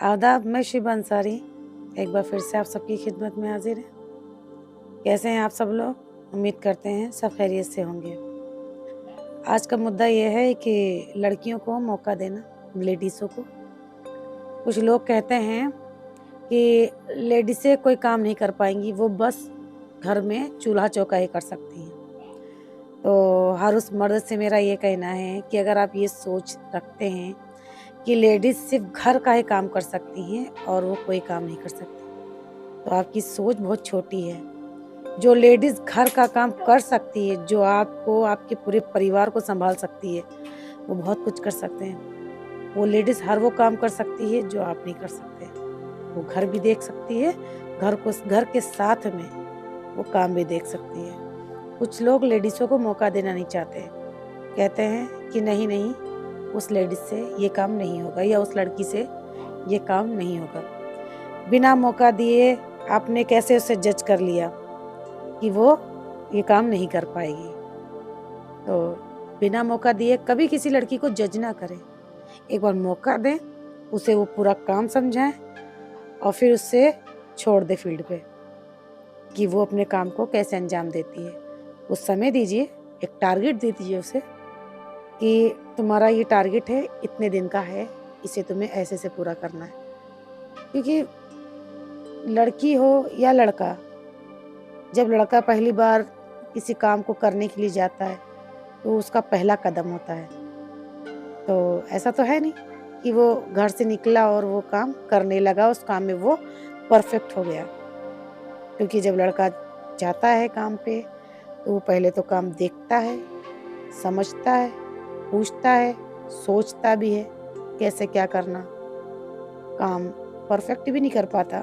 आदाब, मैं शिबा अंसारी एक बार फिर से आप सबकी खिदमत में हाजिर है। कैसे हैं आप सब लोग? उम्मीद करते हैं सब खैरियत से होंगे। आज का मुद्दा ये है कि लड़कियों को मौका देना, लेडीज़ों को। कुछ लोग कहते हैं कि लेडीज़ें कोई काम नहीं कर पाएंगी, वो बस घर में चूल्हा चौका ही कर सकती हैं। तो हर उस मर्द से मेरा ये कहना है कि अगर आप ये सोच रखते हैं कि लेडीज़ सिर्फ घर का ही काम कर सकती हैं और वो कोई काम नहीं कर सकती, तो आपकी सोच बहुत छोटी है। जो लेडीज़ घर का काम कर सकती है, जो आपको, आपके पूरे परिवार को सँभाल सकती है, वो बहुत कुछ कर सकते हैं। वो लेडीज़ हर वो काम कर सकती है जो आप नहीं कर सकते। वो घर भी देख सकती है, घर के साथ में वो काम भी देख सकती है। कुछ लोग लेडीज़ों को मौका देना नहीं चाहते। कहते हैं कि नहीं, उस लेडीज़ से ये काम नहीं होगा या उस लड़की से ये काम नहीं होगा। बिना मौका दिए आपने कैसे उसे जज कर लिया कि वो ये काम नहीं कर पाएगी। तो बिना मौका दिए कभी किसी लड़की को जज ना करें। एक बार मौका दें, उसे वो पूरा काम समझाएं और फिर उससे छोड़ दें फील्ड पे कि वो अपने काम को कैसे अंजाम देती है। उस समय दीजिए, एक टारगेट दे दीजिए उसे कि तुम्हारा ये टारगेट है, इतने दिन का है, इसे तुम्हें ऐसे से पूरा करना है। क्योंकि लड़की हो या लड़का, जब लड़का पहली बार किसी काम को करने के लिए जाता है तो उसका पहला कदम होता है। तो ऐसा तो है नहीं कि वो घर से निकला और वो काम करने लगा, उस काम में वो परफेक्ट हो गया। क्योंकि जब लड़का जाता है काम पे तो वो पहले तो काम देखता है, समझता है, पूछता है, सोचता भी है कैसे क्या करना। काम परफेक्ट भी नहीं कर पाता,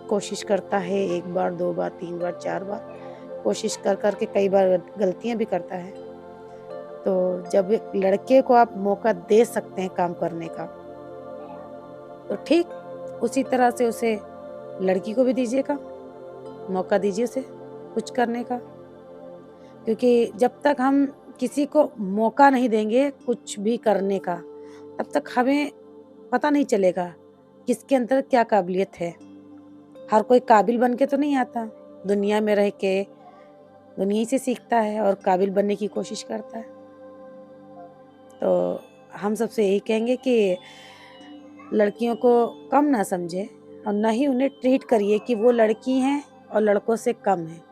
कोशिश करता है, 1 बार, 2 बार, 3 बार, 4 बार, कोशिश कर के कई बार गलतियां भी करता है। तो जब एक लड़के को आप मौका दे सकते हैं काम करने का, तो ठीक उसी तरह से उसे लड़की को भी दीजिएगा, मौका दीजिए उसे कुछ करने का। क्योंकि जब तक हम किसी को मौका नहीं देंगे कुछ भी करने का, तब तक हमें पता नहीं चलेगा किसके अंदर क्या काबिलियत है। हर कोई काबिल बन के तो नहीं आता, दुनिया में रह के दुनिया से सीखता है और काबिल बनने की कोशिश करता है। तो हम सबसे यही कहेंगे कि लड़कियों को कम ना समझे और ना ही उन्हें ट्रीट करिए कि वो लड़की हैं और लड़कों से कम हैं।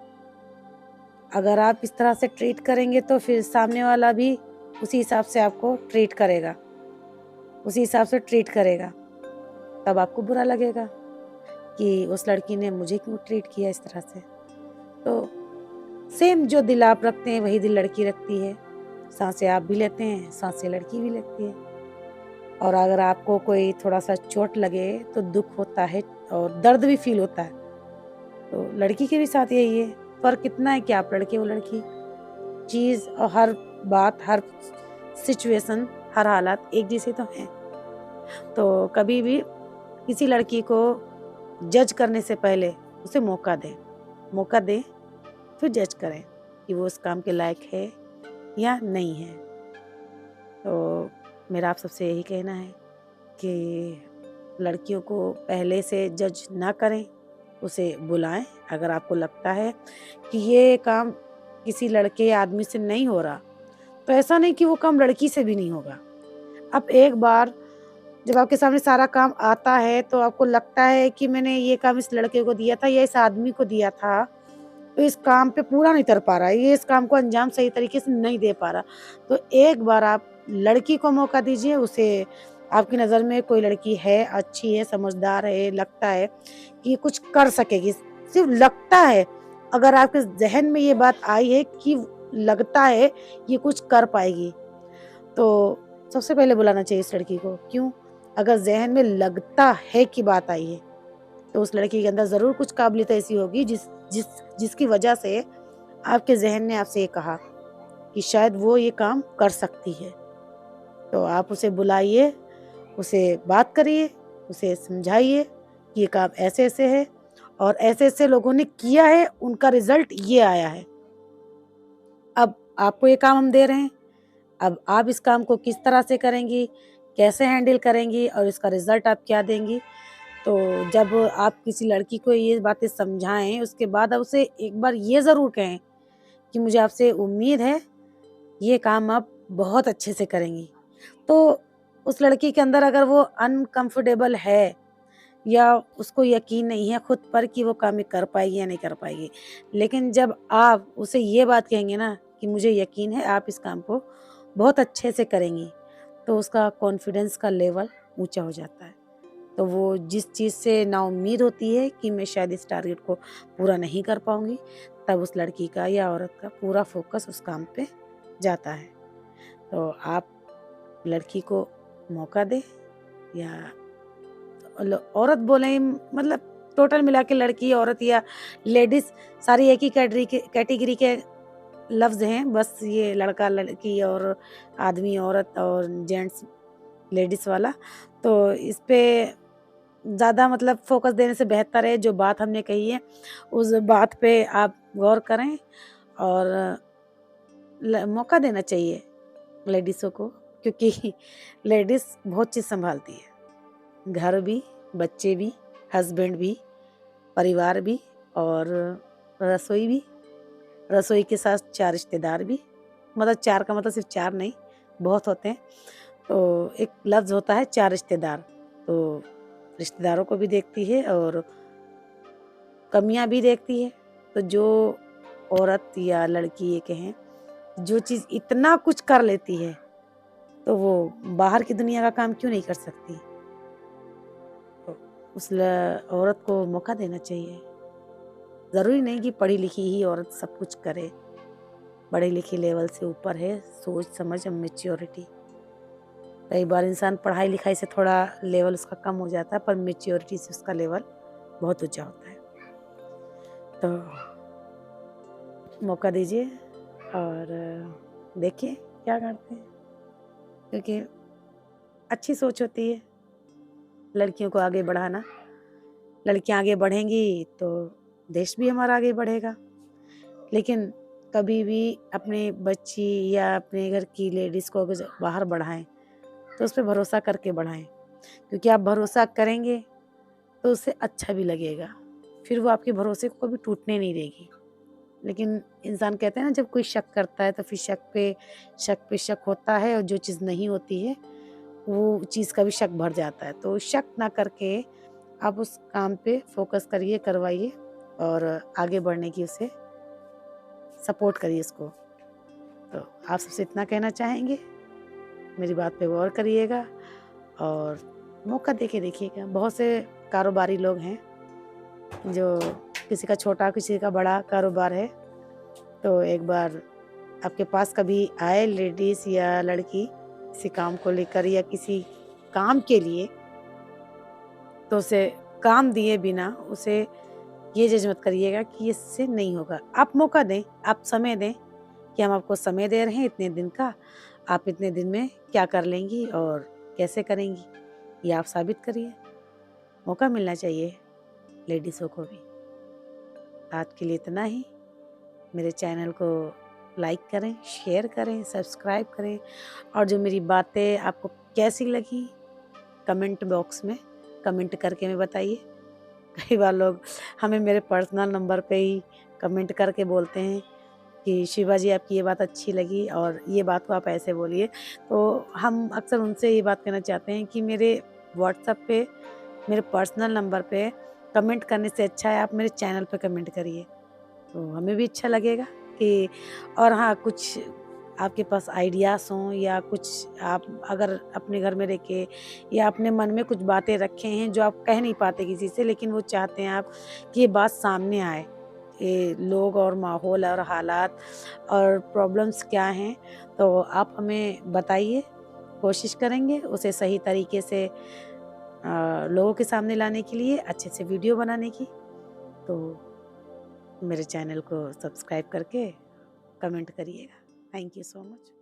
अगर आप इस तरह से ट्रीट करेंगे तो फिर सामने वाला भी उसी हिसाब से आपको ट्रीट करेगा, उसी हिसाब से ट्रीट करेगा। तब आपको बुरा लगेगा कि उस लड़की ने मुझे क्यों ट्रीट किया इस तरह से। तो सेम जो दिल आप रखते हैं वही दिल लड़की रखती है। सांसें आप भी लेते हैं, सांसें लड़की भी लेती है। और अगर आपको कोई थोड़ा-सा चोट लगे तो दुःख होता है और दर्द भी फ़ील होता है। तो लड़की के भी साथ यही है। फ़र्क इतना है कि आप लड़के हो लड़की। चीज़ और हर बात, हर सिचुएशन, हर हालात एक जैसे तो हैं। तो कभी भी किसी लड़की को जज करने से पहले उसे मौका दें। मौका दें, फिर जज करें कि वो उस काम के लायक है या नहीं है। तो मेरा आप सबसे यही कहना है कि लड़कियों को पहले से जज ना करें, उसे बुलाएं। अगर आपको लगता है कि ये काम किसी लड़के या आदमी से नहीं हो रहा, तो ऐसा नहीं कि वो काम लड़की से भी नहीं होगा। अब एक बार जब आपके सामने सारा काम आता है तो आपको लगता है कि मैंने ये काम इस लड़के को दिया था या इस आदमी को दिया था, तो इस काम पे पूरा नहीं कर पा रहा है, ये इस काम को अंजाम सही तरीके से नहीं दे पा रहा, तो एक बार आप लड़की को मौका दीजिए। उसे आपकी नज़र में कोई लड़की है, अच्छी है, समझदार है, लगता है कि ये कुछ कर सकेगी, सिर्फ लगता है। अगर आपके ज़हन में ये बात आई है कि लगता है ये कुछ कर पाएगी, तो सबसे पहले बुलाना चाहिए इस लड़की को। क्यों? अगर ज़हन में लगता है कि बात आई है, तो उस लड़की के अंदर ज़रूर कुछ काबिलियत ऐसी होगी जिसकी वजह से आपके ज़हन ने आपसे ये कहा कि शायद वो ये काम कर सकती है। तो आप उसे बुलाइए, उसे बात करिए, उसे समझाइए कि ये काम ऐसे-ऐसे है और ऐसे-ऐसे लोगों ने किया है, उनका रिज़ल्ट ये आया है। अब आपको ये काम हम दे रहे हैं, अब आप इस काम को किस तरह से करेंगी, कैसे हैंडल करेंगी और इसका रिज़ल्ट आप क्या देंगी। तो जब आप किसी लड़की को ये बातें समझाएँ, उसके बाद आप उसे एक बार ये ज़रूर कहें कि मुझे आपसे उम्मीद है, ये काम आप बहुत अच्छे से करेंगी। तो उस लड़की के अंदर अगर वो अनकम्फ़र्टेबल है या उसको यकीन नहीं है खुद पर कि वो काम ये कर पाएगी या नहीं कर पाएगी, लेकिन जब आप उसे ये बात कहेंगे ना कि मुझे यकीन है आप इस काम को बहुत अच्छे से करेंगी, तो उसका कॉन्फिडेंस का लेवल ऊँचा हो जाता है। तो वो जिस चीज़ से नाउम्मीद होती है कि मैं शायद इस टारगेट को पूरा नहीं कर पाऊँगी, तब उस लड़की का या औरत का पूरा फ़ोकस उस काम पे जाता है। तो आप लड़की को मौका दें या औरत बोलें, मतलब टोटल मिला के लड़की, औरत या लेडीज़ सारी एक ही कैटेगरी के लफ्ज़ हैं। बस ये लड़का, लड़की और आदमी, औरत और जेंट्स, लेडीज़ वाला। तो इस पे ज़्यादा मतलब फ़ोकस देने से बेहतर है जो बात हमने कही है, उस बात पे आप गौर करें और मौका देना चाहिए लेडीज़ों को, क्योंकि लेडीज़ बहुत चीज़ सँभालती है। घर भी, बच्चे भी, हस्बैंड भी, परिवार भी और रसोई भी। रसोई के साथ 4 रिश्तेदार भी, मतलब 4 का मतलब सिर्फ़ 4 नहीं, बहुत होते हैं। तो एक लफ्ज़ होता है 4 रिश्तेदार, तो रिश्तेदारों को भी देखती है और कमियाँ भी देखती है। तो जो औरत या लड़की ये कहें, जो चीज़ इतना कुछ कर लेती है, तो वो बाहर की दुनिया का काम क्यों नहीं कर सकती? तो उस औरत को मौका देना चाहिए। ज़रूरी नहीं कि पढ़ी लिखी ही औरत सब कुछ करे। पढ़ी लिखी लेवल से ऊपर है सोच समझ और मैच्योरिटी। कई बार इंसान पढ़ाई लिखाई से थोड़ा लेवल उसका कम हो जाता है, पर मैच्योरिटी से उसका लेवल बहुत ऊंचा होता है। तो मौका दीजिए और देखिए क्या करते हैं, क्योंकि अच्छी सोच होती है लड़कियों को आगे बढ़ाना। लड़कियां आगे बढ़ेंगी तो देश भी हमारा आगे बढ़ेगा। लेकिन कभी भी अपने बच्ची या अपने घर की लेडीज़ को अगर बाहर बढ़ाएं तो उस पर भरोसा करके बढ़ाएं, क्योंकि आप भरोसा करेंगे तो उससे अच्छा भी लगेगा, फिर वो आपके भरोसे को कभी टूटने नहीं देगी। लेकिन इंसान कहते हैं ना, जब कोई शक करता है तो फिर शक पे शक होता है और जो चीज़ नहीं होती है वो चीज़ का भी शक भर जाता है। तो शक ना करके आप उस काम पे फोकस करिए, करवाइए और आगे बढ़ने की उसे सपोर्ट करिए उसको। तो आप सबसे इतना कहना चाहेंगे, मेरी बात पे गौर करिएगा और मौका दे के देखिएगा। बहुत से कारोबारी लोग हैं जो, किसी का छोटा किसी का बड़ा कारोबार है, तो एक बार आपके पास कभी आए लेडीज़ या लड़की किसी काम को लेकर या किसी काम के लिए, तो उसे काम दिए बिना उसे ये जज मत करिएगा कि इससे नहीं होगा। आप मौका दें, आप समय दें कि हम आपको समय दे रहे हैं इतने दिन का, आप इतने दिन में क्या कर लेंगी और कैसे करेंगी, ये आप साबित करिए। मौका मिलना चाहिए लेडीज़ों को भी। आज के लिए इतना ही। मेरे चैनल को लाइक करें, शेयर करें, सब्सक्राइब करें और जो मेरी बातें आपको कैसी लगी कमेंट बॉक्स में कमेंट करके हमें बताइए। कई बार लोग हमें मेरे पर्सनल नंबर पे ही कमेंट करके बोलते हैं कि शिवा जी आपकी ये बात अच्छी लगी और ये बात को आप ऐसे बोलिए। तो हम अक्सर उनसे ये बात कहना चाहते हैं कि मेरे व्हाट्सएप पे, मेरे पर्सनल नंबर पे कमेंट करने से अच्छा है आप मेरे चैनल पे कमेंट करिए, तो हमें भी अच्छा लगेगा कि, और हाँ, कुछ आपके पास आइडियाज़ हों या कुछ आप अगर अपने घर में रह के या अपने मन में कुछ बातें रखे हैं जो आप कह नहीं पाते किसी से, लेकिन वो चाहते हैं आप कि ये बात सामने आए, ये लोग और माहौल और हालात और प्रॉब्लम्स क्या हैं, तो आप हमें बताइए। कोशिश करेंगे उसे सही तरीके से लोगों के सामने लाने के लिए, अच्छे से वीडियो बनाने की। तो मेरे चैनल को सब्सक्राइब करके कमेंट करिएगा। Thank you so much.